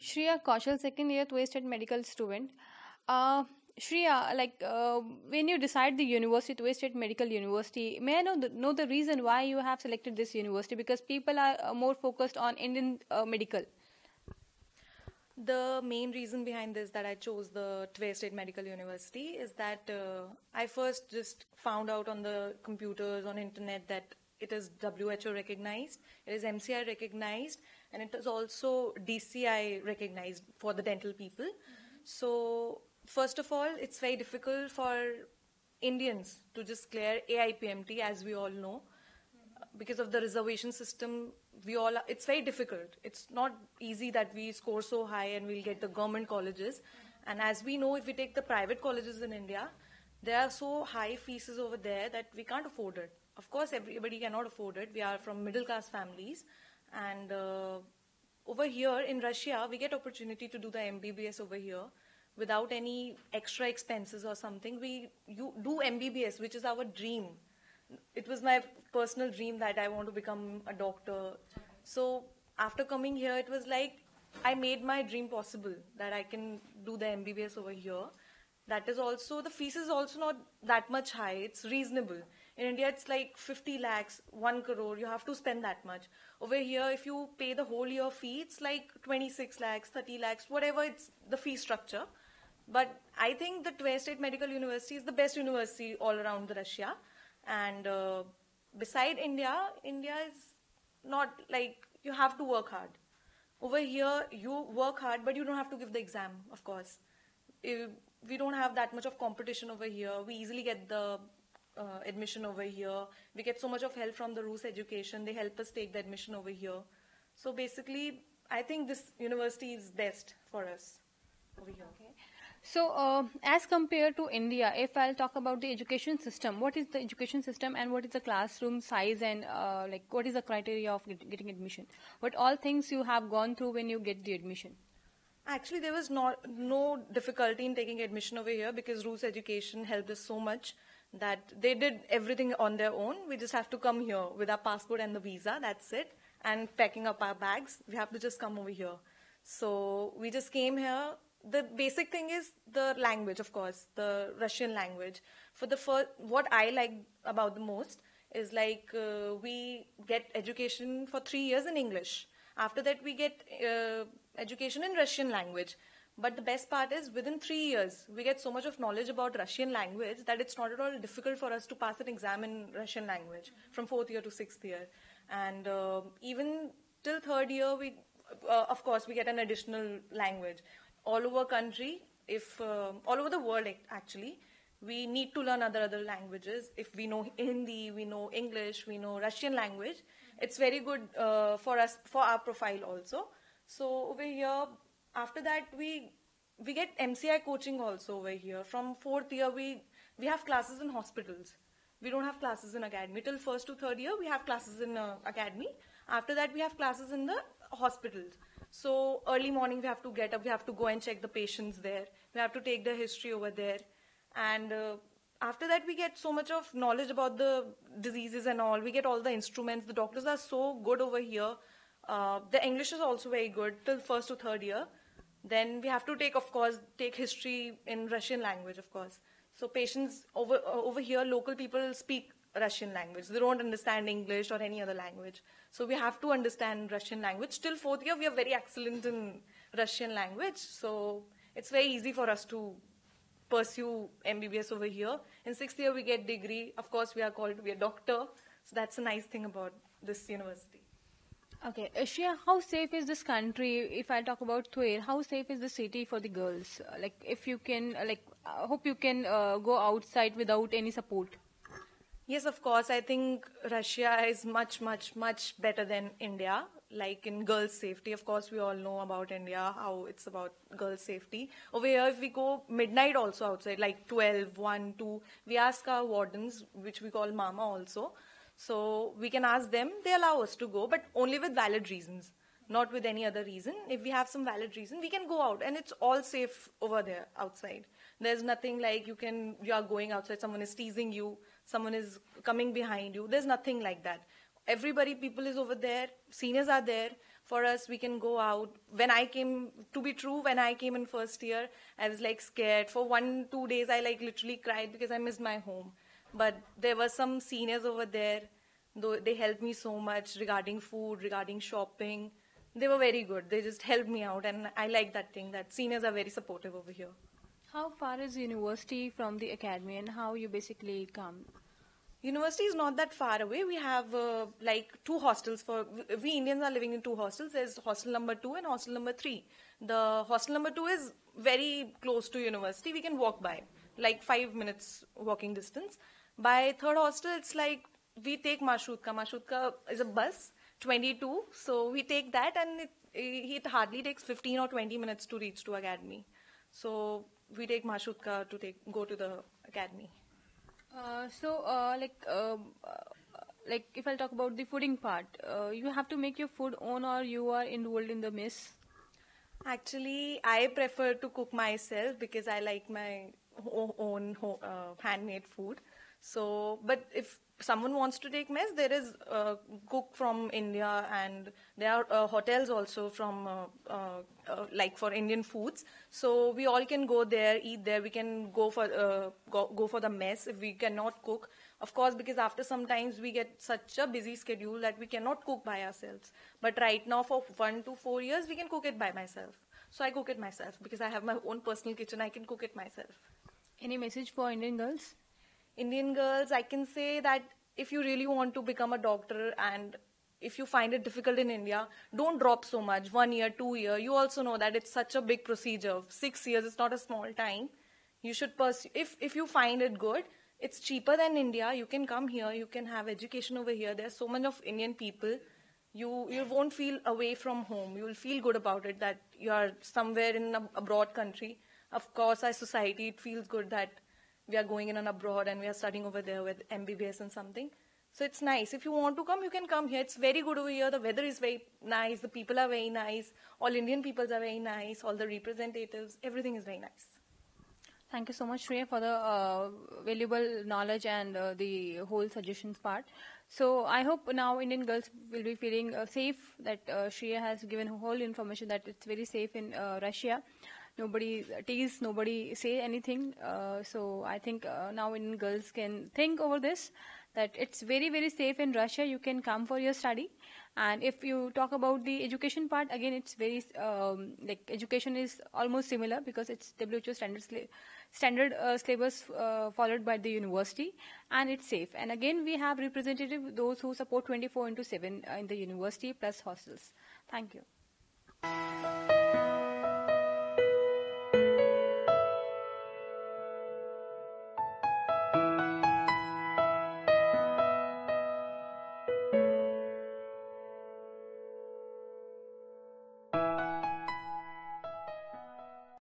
Shreya Kaushal, second year Twisted medical student. Uh, Shreya, when you decide the university, Twisted Medical University, may I know the reason why you have selected this university? Because people are more focused on Indian medical. The main reason behind this that I chose the Tver State Medical University is that I first just found out on the computers, on internet, that it is WHO recognized, it is MCI recognized, and it is also DCI recognized for the dental people. So, first of all, it's very difficult for Indians to just clear AIPMT, as we all know, because of the reservation system. It's very difficult. It's not easy that we score so high and we'll get the government colleges. And as we know, if we take the private colleges in India, there are so high fees over there that we can't afford it. Of course, everybody cannot afford it. We are from middle class families, and over here in Russia, we get opportunity to do the MBBS over here without any extra expenses or something. You do MBBS, which is our dream. It was my personal dream that I want to become a doctor. So after coming here, it was like I made my dream possible, that I can do the MBBS over here. That is also, the fees is also not that much high. It's reasonable. In India, it's like 50 lakhs, 1 crore. You have to spend that much. Over here, if you pay the whole year fee, it's like 26 lakhs, 30 lakhs, whatever it's the fee structure. But I think the Tver State Medical University is the best university all around Russia. And beside India, India is not like you have to work hard. Over here, you work hard, but you don't have to give the exam, of course. We don't have that much of competition over here. We easily get the admission over here. We get so much of help from the Rus Education. They help us take the admission over here. So basically, I think this university is best for us over here. Okay. So, as compared to India, if I'll talk about the education system, what is the education system and what is the classroom size and what is the criteria of getting admission? What all things you have gone through when you get the admission? Actually, there was no difficulty in taking admission over here because Rus Education helped us so much that they did everything on their own. We just have to come here with our passport and the visa, that's it, and packing up our bags. We have to just come over here. So we just came here. The basic thing is the language, of course, the Russian language. What I like about the most is we get education for 3 years in English. After that, we get education in Russian language. But the best part is within 3 years, we get so much of knowledge about Russian language that it's not at all difficult for us to pass an exam in Russian language from 4th year to 6th year. And even till 3rd year, of course, we get an additional language. All over country, all over the world actually, we need to learn other languages. If we know Hindi, we know English, we know Russian language, it's very good for us, for our profile also. So over here, after that, we get MCI coaching also over here. From 4th year, we have classes in hospitals. We don't have classes in academy. Till 1st to 3rd year, we have classes in academy. After that, we have classes in the hospitals. So early morning we have to get up, we have to go and check the patients there. We have to take the history over there. And after that we get so much of knowledge about the diseases and all. We get all the instruments. The doctors are so good over here. The English is also very good till 1st to 3rd year. Then we have to take history in Russian language, of course. So patients over here, local people speak Russian language. They don't understand English or any other language. So we have to understand Russian language. Till 4th year, we are very excellent in Russian language. So it's very easy for us to pursue MBBS over here. In 6th year, we get degree. Of course, we are called to be a doctor. So that's a nice thing about this university. Okay, Shreya, how safe is this country? If I talk about Tver, how safe is the city for the girls? If you can, I hope you can go outside without any support. Yes, of course. I think Russia is much, much, much better than India, like in girls' safety. Of course, we all know about India, how it's about girls' safety. Over here, if we go midnight also outside, like 12, 1, 2, we ask our wardens, which we call mama also. So we can ask them, they allow us to go, but only with valid reasons, not with any other reason. If we have some valid reason, we can go out, and it's all safe over there outside. There's nothing like you are going outside, someone is teasing you, someone is coming behind you. There's nothing like that. People is over there, seniors are there. For us, we can go out. When I came, to be true, when I came in first year, I was like scared. For 1-2 days, I like literally cried because I missed my home. But there were some seniors over there, though they helped me so much regarding food, regarding shopping. They were very good. They just helped me out, and I like that thing that seniors are very supportive over here. How far is university from the academy, and how you basically come? University is not that far away. We have like 2 hostels for we Indians are living in 2 hostels. There's hostel number 2 and hostel number 3. The hostel number 2 is very close to university. We can walk by, like 5 minutes walking distance. By third hostel, it's like we take Mashrutka. Mashrutka is a bus, 22. So we take that, and it hardly takes 15 or 20 minutes to reach to academy. So we take Mashrutka to go to the academy. Like if I'll talk about the fooding part, you have to make your food own, or you are enrolled in the mess? Actually, I prefer to cook myself because I like my own handmade food. So, but if someone wants to take mess, there is a cook from India, and there are hotels also from like for Indian foods. So we all can go there, eat there. We can go for the mess if we cannot cook. Of course, because after some times we get such a busy schedule that we cannot cook by ourselves. But right now, for 1 to 4 years, we can cook it by myself. So I cook it myself because I have my own personal kitchen. I can cook it myself. Any message for Indian girls? Indian girls, I can say that if you really want to become a doctor, and if you find it difficult in India, don't drop so much. 1 year, 2 year. You also know that it's such a big procedure. 6 years is not a small time. You should pursue. If you find it good, it's cheaper than India. You can come here. You can have education over here. There's so many of Indian people. You won't feel away from home. You will feel good about it that you are somewhere in a abroad country. Of course, as society, it feels good that we are going in and abroad and we are studying over there with MBBS and something. So it's nice. If you want to come, you can come here. It's very good over here. The weather is very nice. The people are very nice. All Indian peoples are very nice. All the representatives, everything is very nice. Thank you so much, Shreya, for the valuable knowledge and the whole suggestions part. So I hope now Indian girls will be feeling safe, that Shreya has given whole information that it's very safe in Russia. Nobody tease, nobody say anything. So I think now Indian girls can think over this, that it's very, very safe in Russia. You can come for your study. And if you talk about the education part, again, it's very, like education is almost similar because it's WHO standard syllabus followed by the university, and it's safe. And again, we have representative, those who support 24/7 in the university plus hostels. Thank you.